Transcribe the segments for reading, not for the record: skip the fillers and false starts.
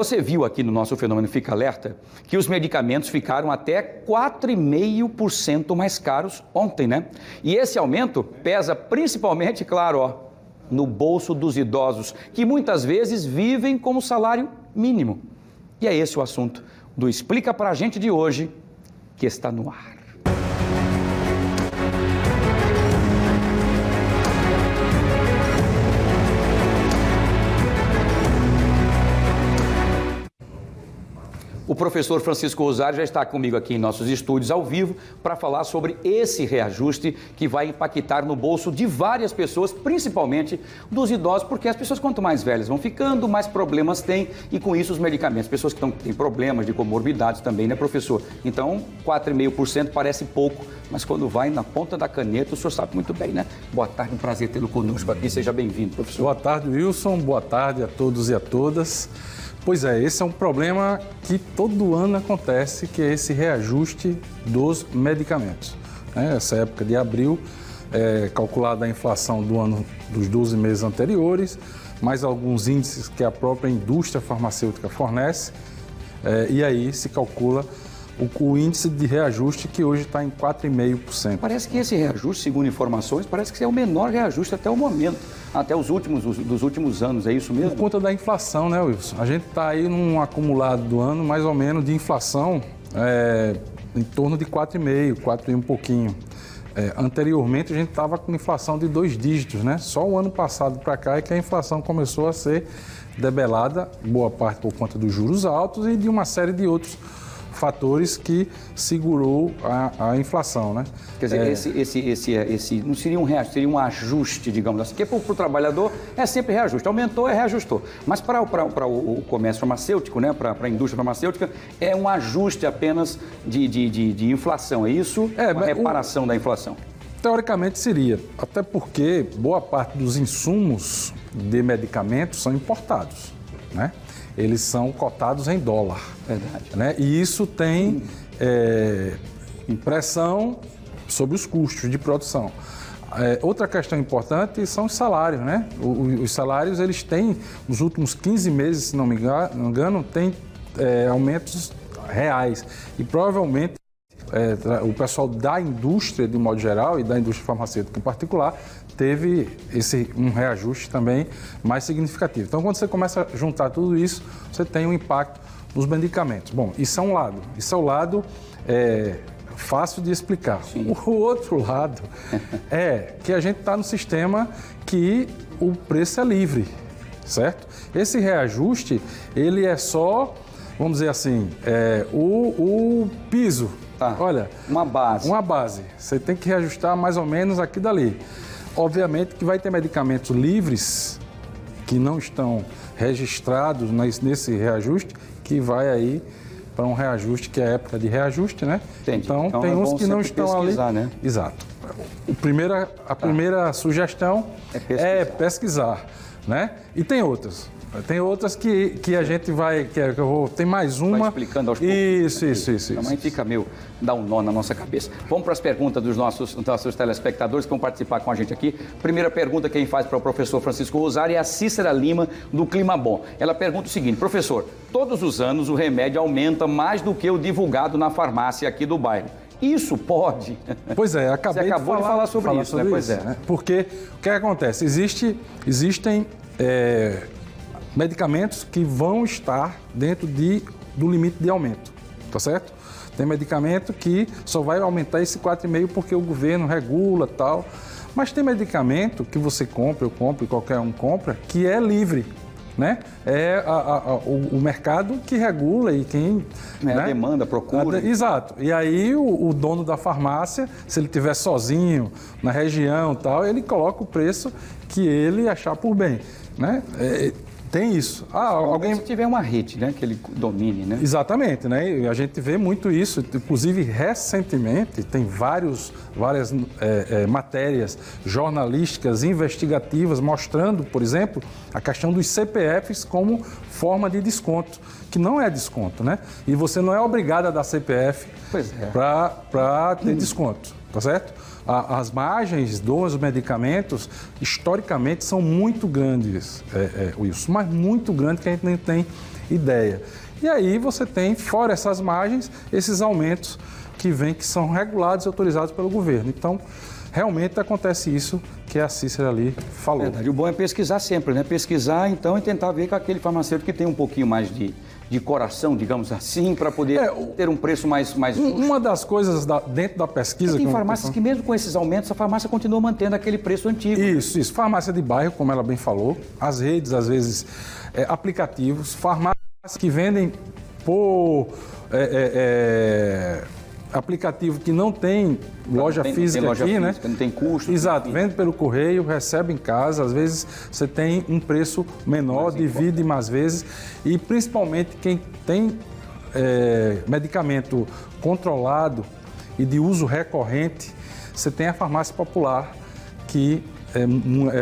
Você viu aqui no nosso Fenômeno Fica Alerta que os medicamentos ficaram até 4,5% mais caros ontem, né? E esse aumento pesa principalmente, claro, ó, no bolso dos idosos, que muitas vezes vivem com o salário mínimo. E é esse o assunto do Explica Pra Gente de hoje, que está no ar. O professor Francisco Rosário já está comigo aqui em nossos estúdios ao vivo para falar sobre esse reajuste que vai impactar no bolso de várias pessoas, principalmente dos idosos, porque as pessoas quanto mais velhas vão ficando, mais problemas têm e com isso os medicamentos. Pessoas que têm problemas de comorbidades também, né, professor? Então, 4,5% parece pouco, mas quando vai na ponta da caneta, o senhor sabe muito bem, né? Boa tarde, um prazer tê-lo conosco aqui. Seja bem-vindo, professor. Boa tarde, Wilson. Boa tarde a todos e a todas. Pois é, esse é um problema que todo ano acontece, que é esse reajuste dos medicamentos. Essa época de abril é calculada a inflação do ano dos 12 meses anteriores, mais alguns índices que a própria indústria farmacêutica fornece, e aí se calcula o índice de reajuste que hoje está em 4,5%. Parece que esse reajuste, segundo informações, parece que é o menor reajuste até o momento, até dos últimos anos, é isso mesmo? Por conta da inflação, né, Wilson? A gente está aí num acumulado do ano, mais ou menos, de inflação em torno de 4,5%, 4 e um pouquinho. Anteriormente, a gente estava com inflação de 2 dígitos, né? Só o ano passado para cá é que a inflação começou a ser debelada, boa parte por conta dos juros altos e de uma série de outros fatores que segurou a inflação, né? Quer dizer, esse não seria um reajuste, seria um ajuste, digamos assim, porque para o trabalhador é sempre reajuste, aumentou, reajustou. Mas para o comércio farmacêutico, né, para a indústria farmacêutica, é um ajuste apenas de inflação, é isso? Uma reparação da inflação. Teoricamente seria, até porque boa parte dos insumos de medicamentos são importados, né? Eles são cotados em dólar. Verdade. Né? E isso tem pressão sobre os custos de produção. Outra questão importante são os salários, né? Os salários, eles têm, nos últimos 15 meses, se não me engano, tem aumentos reais. E provavelmente o pessoal da indústria, de modo geral, e da indústria farmacêutica em particular, teve um reajuste também mais significativo. Então, quando você começa a juntar tudo isso, você tem um impacto nos medicamentos. Bom, isso é um lado. Isso é o lado fácil de explicar. Sim. O outro lado é que a gente está no sistema que o preço é livre, certo? Esse reajuste, ele é só, vamos dizer assim, o piso. Tá. Olha, uma base. Uma base. Você tem que reajustar mais ou menos aqui e dali. Obviamente que vai ter medicamentos livres que não estão registrados nesse reajuste, que vai aí para um reajuste, que é a época de reajuste, né? Entendi. Então tem uns que não estão ali. Né? Exato. A primeira sugestão é pesquisar, né? E tem outras. Tem outras que a gente vai, tem mais uma. Vai explicando aos poucos. Isso. Também fica dá um nó na nossa cabeça. Vamos para as perguntas dos nossos telespectadores que vão participar com a gente aqui. Primeira pergunta quem faz para o professor Francisco Rosário é a Cícera Lima, do Clima Bom. Ela pergunta o seguinte: professor, todos os anos o remédio aumenta mais do que o divulgado na farmácia aqui do bairro. Isso pode? Pois é, Você acabou de falar sobre isso, né? Pois é. Né? Porque o que acontece? Existem medicamentos que vão estar dentro do limite de aumento, tá certo? Tem medicamento que só vai aumentar esse 4,5% porque o governo regula e tal, mas tem medicamento que você compra, eu compro e qualquer um compra, que é livre, né? É o mercado que regula e quem... A demanda, procura. Exato. E aí o dono da farmácia, se ele estiver sozinho na região e tal, ele coloca o preço que ele achar por bem, né? Tem isso. Se tiver uma rede, né, que ele domine, né? Exatamente, né? E a gente vê muito isso. Inclusive, recentemente, tem várias matérias jornalísticas, investigativas, mostrando, por exemplo, a questão dos CPFs como forma de desconto, que não é desconto, né? E você não é obrigado a dar CPF para ter desconto, tá certo? As margens dos medicamentos, historicamente, são muito grandes, Wilson, mas muito grandes, que a gente nem tem ideia. E aí você tem, fora essas margens, esses aumentos que são regulados e autorizados pelo governo. Então, realmente acontece isso que a Cícera ali falou. Verdade. O bom é pesquisar sempre, né? Pesquisar, então, e tentar ver com aquele farmacêutico que tem um pouquinho mais de coração, digamos assim, para poder ter um preço mais justo. Uma das coisas dentro da pesquisa... Tem farmácias que mesmo com esses aumentos, a farmácia continua mantendo aquele preço antigo. Isso. Farmácia de bairro, como ela bem falou. As redes, às vezes, aplicativos. Farmácias que vendem por... aplicativo que não tem loja física aqui, né? Não tem custo. Exato, vende pelo correio, recebe em casa, às vezes você tem um preço menor, divide mais vezes e principalmente quem tem medicamento controlado e de uso recorrente, você tem a farmácia popular que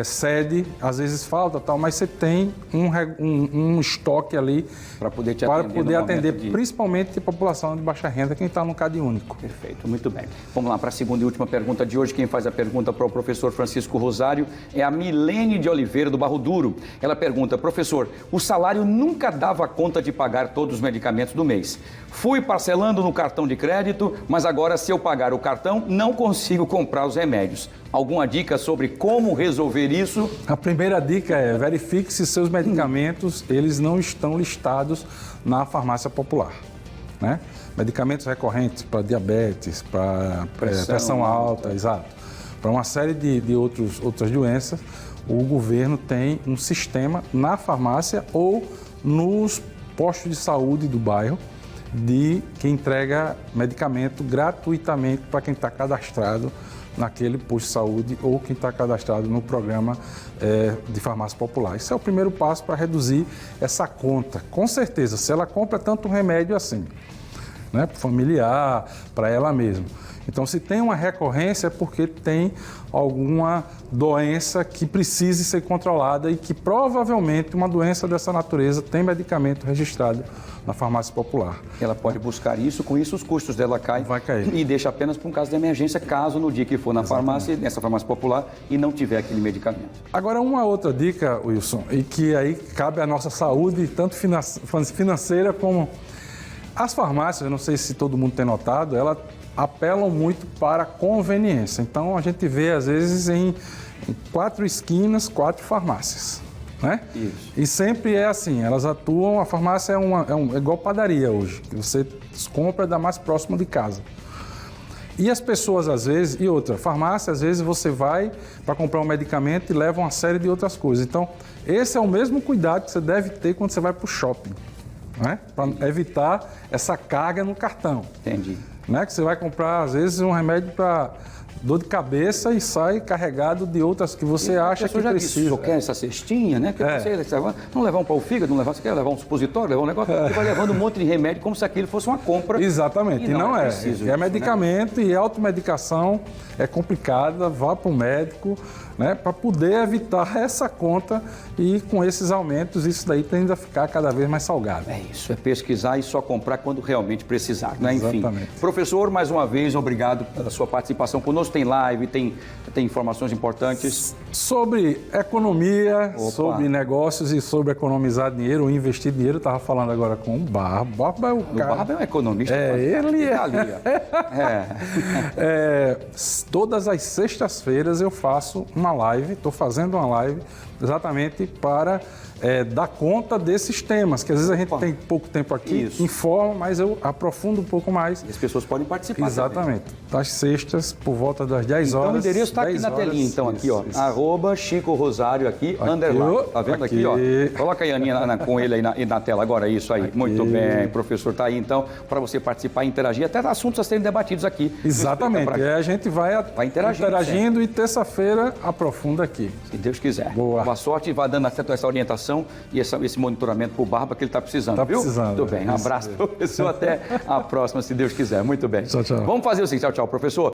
cede, às vezes falta, tal, mas você tem um estoque ali para poder te atender principalmente a população de baixa renda, quem está no CAD único. Perfeito, muito bem. Vamos lá para a segunda e última pergunta de hoje. Quem faz a pergunta para o professor Francisco Rosário é a Milene de Oliveira, do Barro Duro. Ela pergunta: professor, o salário nunca dava conta de pagar todos os medicamentos do mês. Fui parcelando no cartão de crédito, mas agora, se eu pagar o cartão, não consigo comprar os remédios. Alguma dica sobre como resolver isso? A primeira dica é verifique se seus medicamentos eles não estão listados na farmácia popular, né? Medicamentos recorrentes para diabetes, para pressão alta, exato. Para uma série de outras doenças, o governo tem um sistema na farmácia ou nos postos de saúde do bairro que entrega medicamento gratuitamente para quem está cadastrado naquele posto de saúde ou quem está cadastrado no programa de farmácia popular. Esse é o primeiro passo para reduzir essa conta. Com certeza, se ela compra tanto um remédio assim, né, para o familiar, para ela mesma. Então, se tem uma recorrência é porque tem alguma doença que precise ser controlada e que provavelmente uma doença dessa natureza tem medicamento registrado na farmácia popular. Ela pode buscar isso, com isso os custos dela caem. Vai cair. E deixa apenas para um caso de emergência, caso no dia que for na farmácia, nessa farmácia popular, e não tiver aquele medicamento. Agora, uma outra dica, Wilson, e que aí cabe à nossa saúde, tanto financeira como... As farmácias, eu não sei se todo mundo tem notado, elas apelam muito para a conveniência. Então, a gente vê, às vezes, em 4 esquinas, 4 farmácias, né? Isso. E sempre é assim, elas atuam, a farmácia é igual padaria hoje, que você compra da mais próxima de casa. E as pessoas, às vezes, e outra, farmácia, às vezes você vai para comprar um medicamento e leva uma série de outras coisas. Então, esse é o mesmo cuidado que você deve ter quando você vai para o shopping, né? Para evitar essa carga no cartão. Entendi. Né? Que você vai comprar, às vezes, um remédio para dor de cabeça e sai carregado de outras que você acha que precisa. Quer essa cestinha, né? Não levar um pau fígado, não levar, você quer levar um supositório, levar um negócio, você vai levando um monte de remédio como se aquilo fosse uma compra. Exatamente, e não é. Preciso é medicamento, né? E automedicação é complicada, vá para o médico, né? Para poder evitar essa conta e com esses aumentos isso daí tende a ficar cada vez mais salgado. É isso, é pesquisar e só comprar quando realmente precisar, né? Enfim. Exatamente. Professor, mais uma vez, obrigado pela sua participação conosco. Tem live, tem informações importantes. Sobre economia, sobre negócios e sobre economizar dinheiro ou investir dinheiro, eu estava falando agora com o Barba. O Barba é o cara. O Barba é um economista. Ele é. Todas as sextas-feiras eu faço uma live, estou fazendo uma live exatamente para dar conta desses temas, que às vezes a gente tem pouco tempo aqui, informa, mas eu aprofundo um pouco mais. E as pessoas podem participar. Exatamente. Das sextas, por volta das 10 horas. Então o endereço está aqui na telinha, então, aqui, ó. @ Chico Rosário aqui, underline. Tá vendo aqui, ó? Coloca aí, Aninha, com ele aí na tela agora, isso aí. Aqui. Muito bem, professor, tá aí, então, para você participar e interagir, até assuntos a serem debatidos aqui. Exatamente. E a gente vai interagindo e terça-feira aprofunda aqui. Se Deus quiser. Boa sorte e vá dando essa orientação e esse monitoramento para o Barba que ele está precisando, viu? Precisando. Muito bem. Um abraço, professor. Até a próxima, se Deus quiser. Muito bem. Tchau, tchau. Vamos fazer o seguinte. Tchau, tchau, professor.